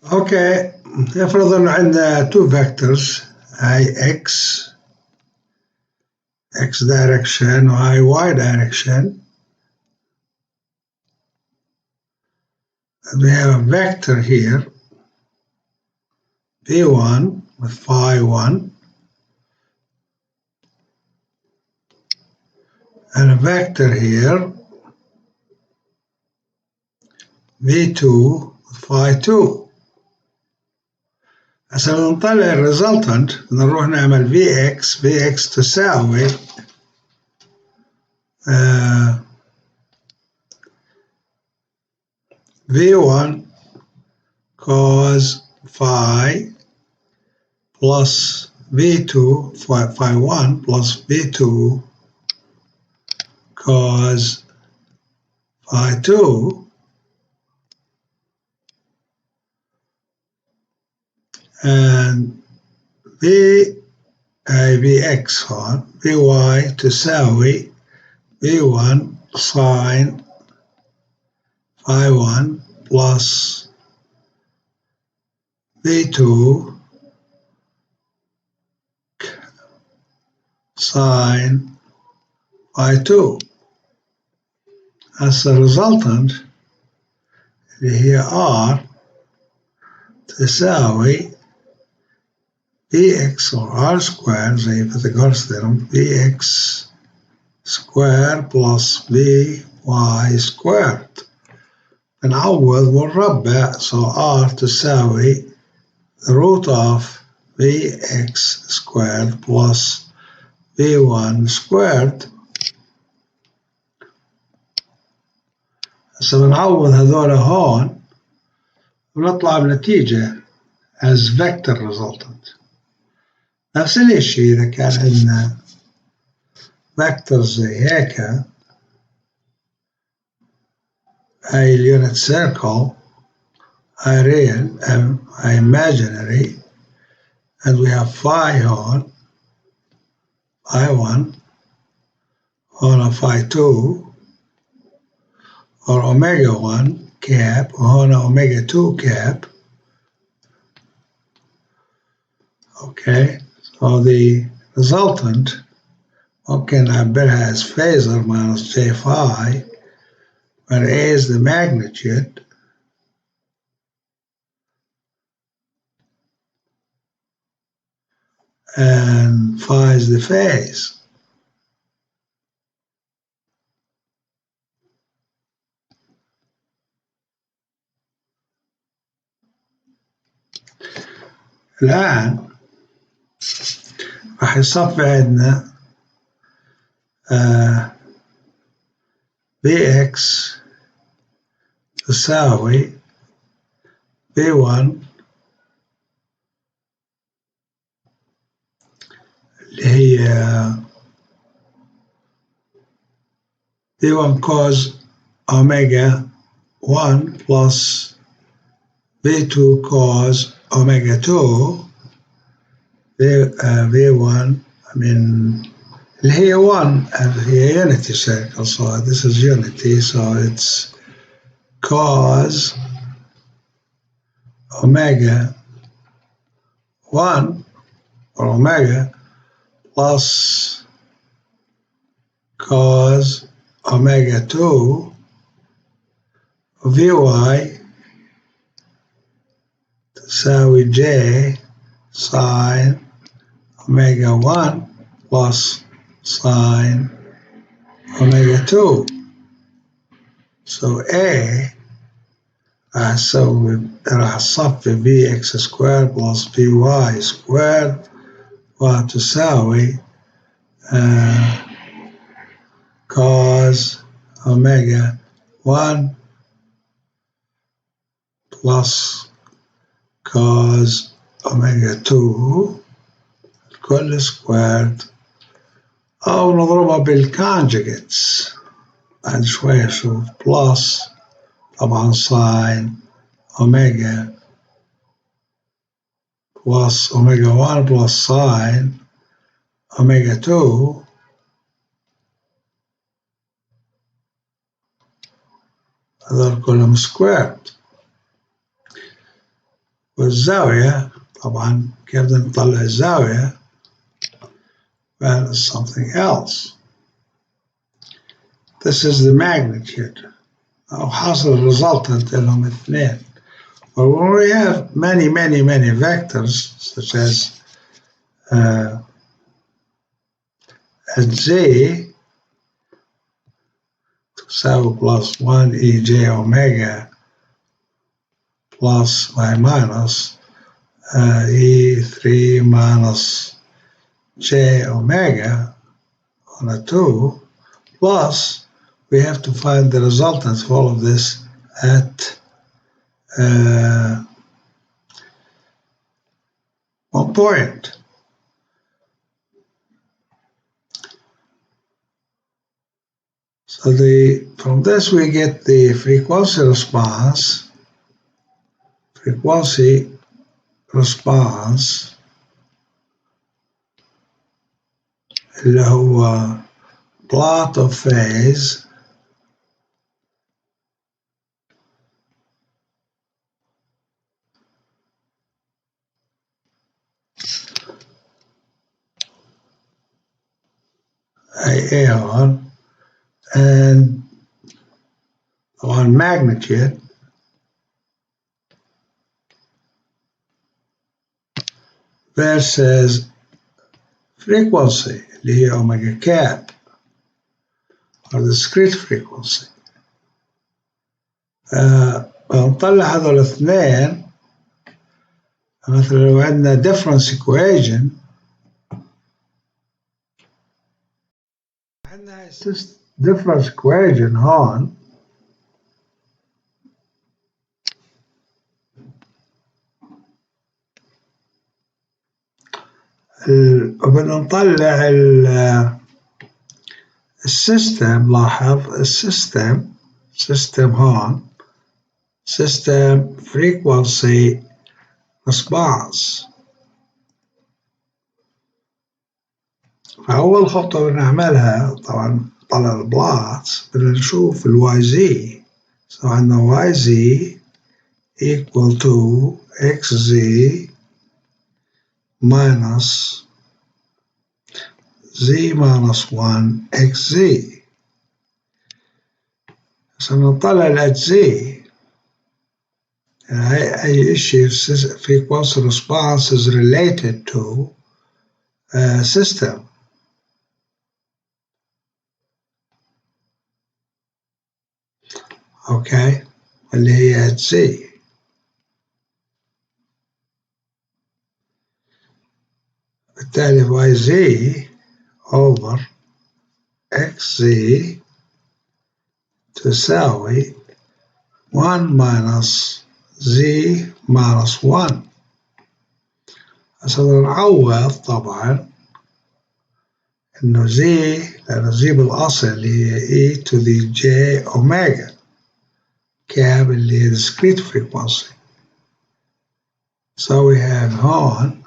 اوكي، افرض انه عندنا two vectors هاي x direction وهاي y direction, and we have a vector here v1 with phi 1 and a vector here v2 with phi 2. هسه نطلع الريزلتنت نروح نعمل vx تساوي v1 cos phi plus v2 phi 1 plus v2 cos phi 2 and vx هون vy تساوي v1 sin phi 1 plus v2 sin phi 2. هسه resultant اللي هي r تساوي vx or r squared زي Pythagoras theorem vx squared plus vy squared. نعوض ونربع, so r تساوي the root of vx squared plus v1 squared. هسه بنعوض هذول هون ونطلع بنتيجة as vector resultant. نفس الشيء إذا كان عندنا vectors زي هيك, هاي اليونت circle, هاي real, هاي imaginary, and we have phi هون, phi 1, هون phi 2, or omega 1 cap, وهون omega 2 cap. Okay, so the resultant ممكن نعبرها as phasor minus j phi, where A is the magnitude and phi is the phase. الآن راح يصفي عندنا Vx تساوي V1 اللي هي V1 cos omega 1 plus V2 cos omega 2 V1 اللي هي 1 هي unity circle, so this is unity, so it's cos omega 1 or omega plus cos omega 2 Vy تساوي j sin omega 1 plus sin omega 2. So A راح أصفي Vx squared plus Vy squared وتساوي cos omega 1 plus cos omega 2 كل squared, أو نضربها بالconjugates بعد شوية أشوف, plus طبعا sin omega plus omega 1 plus sin omega 2 هذول كلهم squared. الزاوية طبعا كيف بدنا نطلع الزاوية؟ Well, it's something else. This is the magnitude. أو حاصل الريزلتنت لهم اثنين. But when we have many vectors, such as Z تساوي plus 1 EJ omega plus y minus E3 minus J omega on a 2, plus we have to find the resultant of all of this at 1 point. So from this we get the frequency response اللي هو plot of phase AR and on magnitude versus frequency اللي هي omega cap or discrete frequency. نطلع هذول الاثنين. مثلا لو عندنا difference equation عندنا difference equation هون وبدنا نطلع السيستم. لاحظ السيستم هون system frequency response. فأول خطوة بنعملها طبعا طلع البلوت بدنا نشوف الواي زي. so عندنا واي زي equal to xz minus z minus 1 xz. so نطلع ال z أي issue frequency response is related to system. Okay, اللي هي Z. بالتالي YZ over XZ تساوي 1 minus Z minus 1. هسه نعوض طبعا إنه Z لأنه Z بالأصل اللي هي E to the J omega cap اللي هي discrete frequency. So we have هون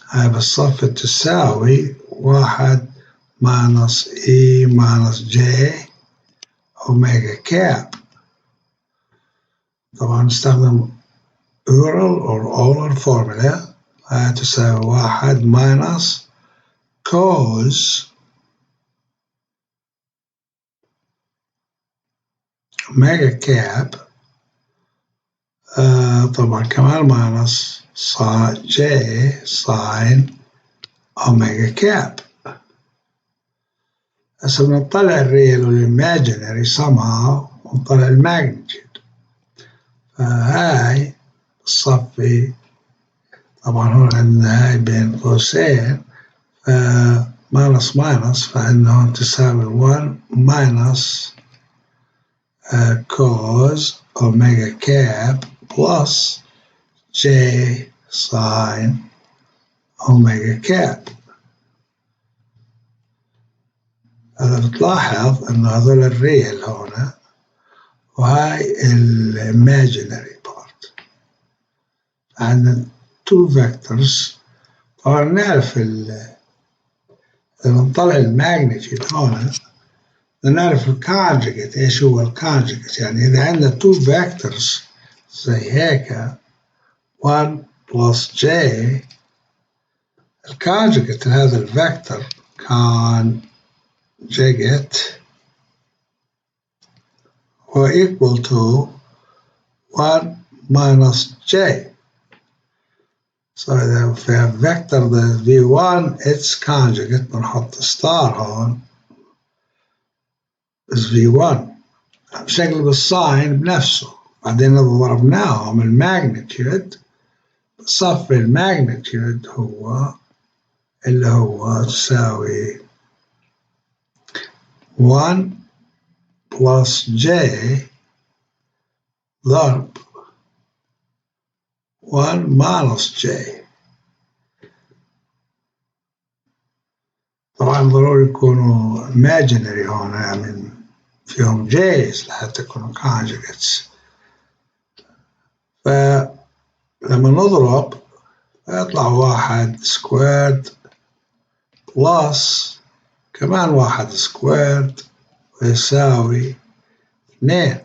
هاي بالصف تساوي 1 minus E minus J omega cap. طبعا نستخدم Euler or Euler formula. هاي تساوي 1 minus cos omega cap طبعا كمان minus J sin omega cap. هسه بنطلع الريال والimaginary somehow ونطلع الماجنتيود. فهاي الصفي طبعا هون عندنا هاي بين قوسين ماينس ماينس فعندنا هون تساوي 1 minus cos omega cap plus J sin omega cap. هذا بتلاحظ إنه هذول الريال هون وهاي imaginary part. عندنا two vectors. طبعا نعرف لما نطلع الماجنتيود هون نعرف الكونجكت. ايش هو الكونجكت؟ يعني إذا عندنا two vectors زي هيك 1 plus j الكونجكت لهذا الفيكتور conjugate هو equal to 1 minus j. So if we have vector the v1 its conjugate بنحط ستار هون is v1 بشكل بالساين بنفسه. بعدين إذا ضربناهم الماجنتيود صف الماجنتيود هو اللي هو تساوي 1 plus j ضرب 1 minus j. طبعا ضروري يكونوا imaginary هون يعني فيهم j's لحتى يكونوا conjugates. فلما نضرب يطلع 1 squared plus كمان 1 squared ويساوي 2.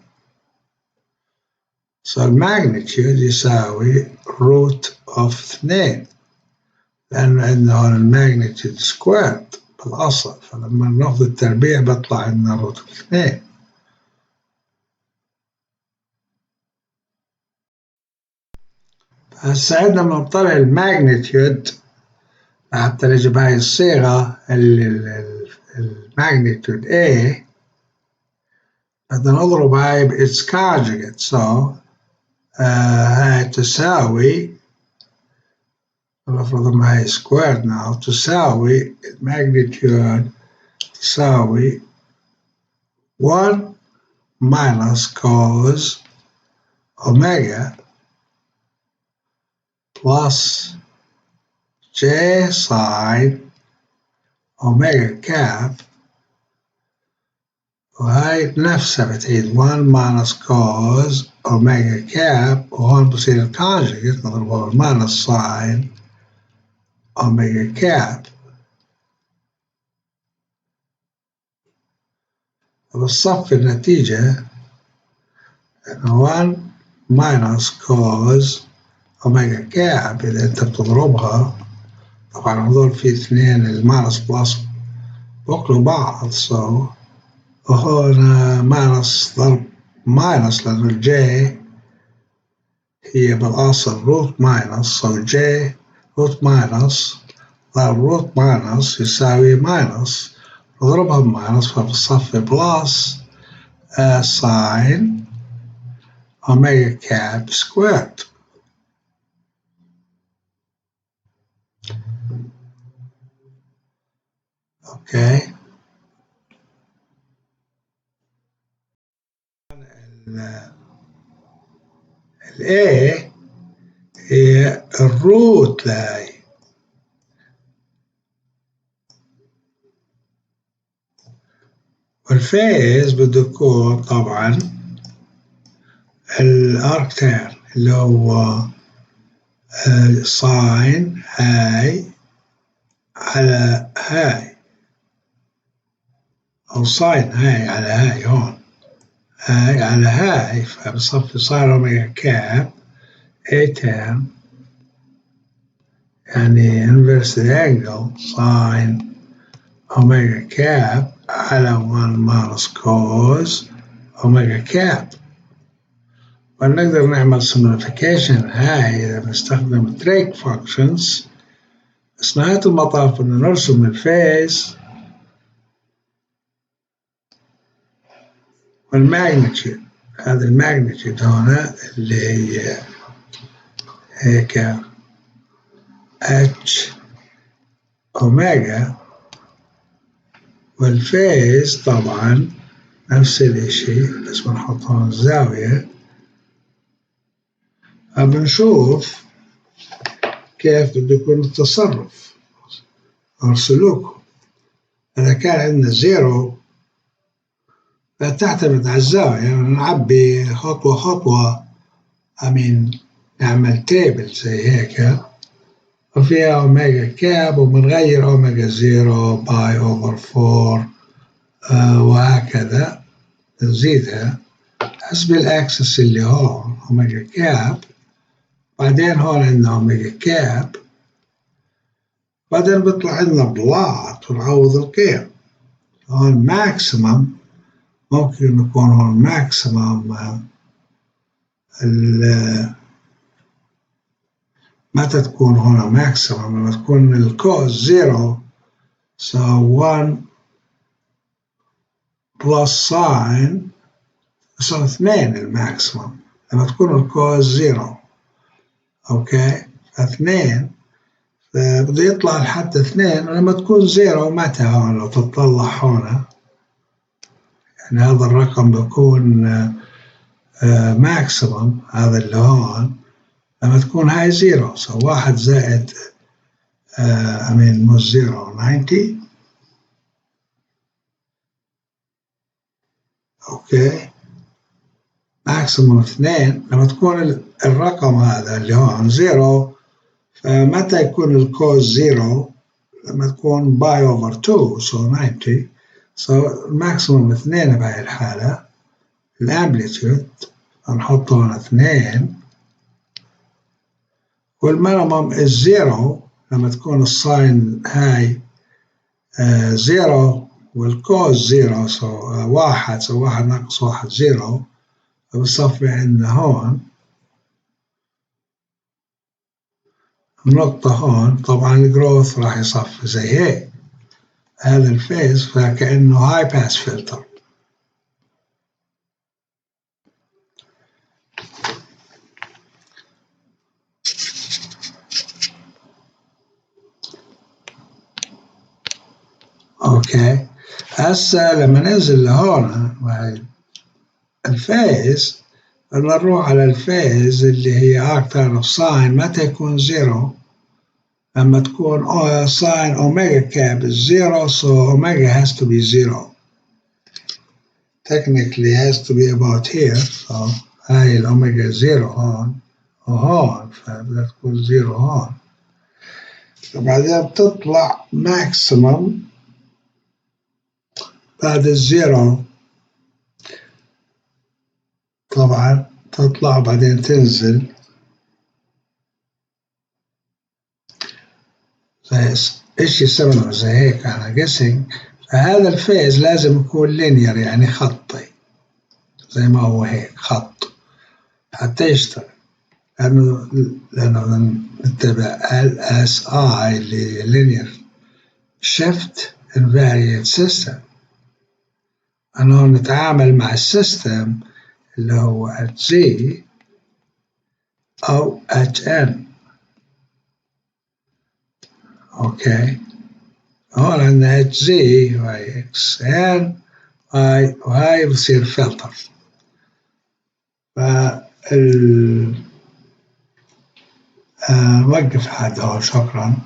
So الماجنتيود يساوي root of 2 لأن عندنا هون الماجنتيود squared بالأصل، فلما ناخذ التربيع بيطلع عندنا root of 2. هسا عندنا من نطلع الماجنتيود حتى نجيب هاي الصيغة الماجنتيود A بدنا نضرب هاي ب its conjugate. So هاي تساوي نفرض ما هي squared now تساوي الماجنتيود تساوي 1 minus cos omega plus j sine omega cap وهاي نفسها بتعيد 1 minus cos omega cap وهون بصير الكونجكت نضربه minus sine omega cap. وبالصف النتيجة 1 minus cos omega cap إذا أنت بتضربها طبعا هذول في اثنين الماينس بلس بوكلوا بعض. so وهون ماينس ضرب ماينس لأنه الجي هي بالأصل روت ماينس. so j روت ماينس ضرب روت ماينس يساوي ماينس نضربها بماينس فبالصف بلس ساين omega cap squared. Okay. ال A هي الروت لهاي والفيز بده يكون طبعا الاركتان اللي هو ساين هاي على هاي أو ساين هاي على هاي هون هاي على هاي فبصفي صار أوميجا كاب A tan يعني inverse the angle sine omega cap على 1 minus cos omega cap. ونقدر نعمل simplification هاي إذا بنستخدم drake functions. بس نهاية المطاف بدنا نرسم الفيز والماجنتيود. هذا الماجنتيود هنا اللي هي هيك H أوميجا والفيز طبعا نفس الاشي بس بنحط هون الزاوية. بنشوف كيف بده يكون التصرف أو السلوك. إذا كان عندنا زيرو فتعتمد على الزاوية يعني نعبي خطوة خطوة نعمل تيبل زي هيك وفيها أوميجا كاب وبنغير أوميجا زيرو باي أوفر 4 وهكذا نزيدها حسب الأكسس اللي هون أوميجا كاب بعدين هون عندنا أوميجا كاب، بعدين بيطلع عندنا بلاط ونعوض القيم. هون ماكسيمم ممكن يكون هون ماكسيمم متى تكون هنا ماكسيمم؟ لما تكون الكوز زيرو، so 1 بلس ساين يصير 2 الماكسيمم لما تكون الكوز زيرو. اوكي، 2 بده يطلع لحد 2 لما تكون زيرو. متى هون لو تطلع هون يعني هذا الرقم بيكون ماكسيمم، هذا اللي هون لما تكون هاي زيرو. so 1 زائد مش زيرو 90. اوكي، ماكسيموم 2 لما تكون الرقم هذا اللي هون زيرو. فمتى يكون الكوز زيرو؟ لما تكون باي اوفر 2 so 90. so ماكسيموم 2 بهاي الحالة. الامبليتيود هنحط هون 2، والمينيموم الزيرو لما تكون الساين هاي زيرو والكوز زيرو. so 1 so 1 ناقص 1 زيرو. فبصفي عندنا هون النقطة هون. طبعا الجروث راح يصفي زي هيك. هذا الفيز فكأنه هاي باس فلتر. اوكي، هسه لما ننزل لهون الفيز بدنا نروح على الفيز اللي هي arctan of sine. متى يكون زيرو؟ لما تكون ساين اوميجا كاب زيرو. so omega has to be zero. Technically has to be about here. so هاي الاوميجا زيرو هون وهون، فبدها تكون زيرو هون. وبعدين بتطلع ماكسيمم بعد الزيرو. طبعا تطلع وبعدين تنزل زي اشي سمنه زي هيك انا جيسنج. فهذا الفيز لازم يكون لينير يعني خطي زي ما هو هيك خط حتى يشتغل. لأنه نتبع LSI اللي linear shift invariant system. أنه نتعامل مع السيستم اللي هو at Z أو at N. أوكي، هون عندنا at Z وهي XN وهاي بصير فلتر. نوقف لحد هون. شكرا.